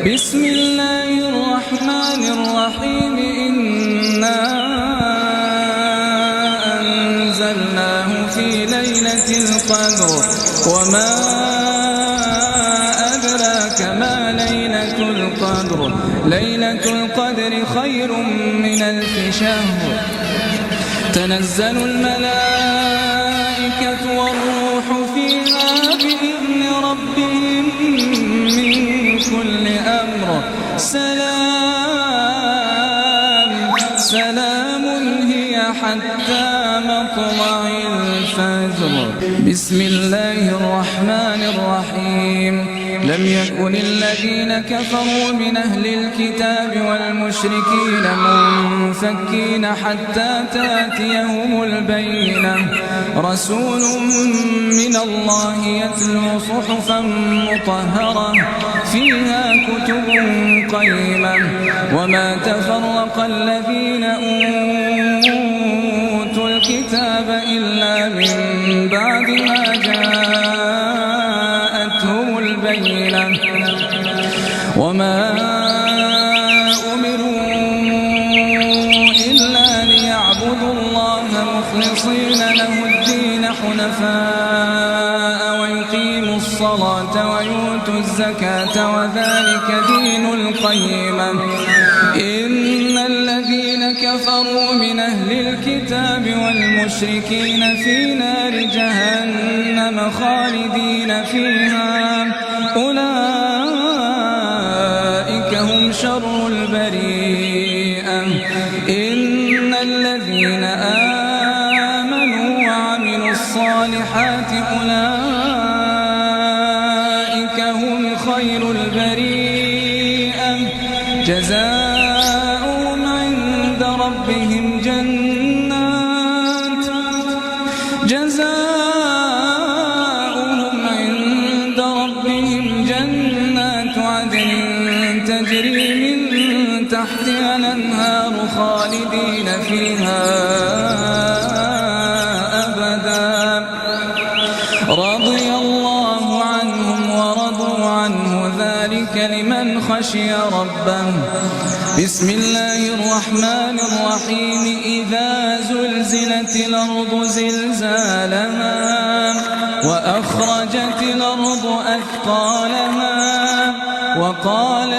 بسم الله الرحمن الرحيم إنا أنزلناه في ليلة القدر وما أدراك ما ليلة القدر ليلة القدر خير من 1000 شهر تنزل الملائكة والروح فيها بإذن ربهم من كل أمر سلام هي حتى مطلع الفجر بسم الله الرحمن الرحيم لم يكن الذين كفروا من أهل الكتاب والمشركين منفكين حتى تأتيهم البينة رسول من الله يتلو صحفا مطهرة فيها كتب قيمة وما تفرق الذين أوتوا الكتاب إلا من بعد ما جاءتهم البينة وما أمروا إلا ليعبدوا الله مخلصين له الدين حنفاء ويقيموا الصلاة ويؤتوا الزكاة وذلك دين القيمة إن الذين كفروا من أهل الكتاب والمشركين في نار جهنم خالدين فيها أولئك هم شر البريئة إن الذين آمنوا وعملوا الصالحات أولئك هم خير البريئة جزاؤهم عند ربهم جنات عدن تجري من تحتها الأنهار خالدين فيها أبدا رضي الله عنهم ورضوا عنه ذلك لمن خشي ربه بسم الله الرحمن الرحيم إذا زلزلت الأرض زلزالها وأخرجت الأرض أثقالها وقال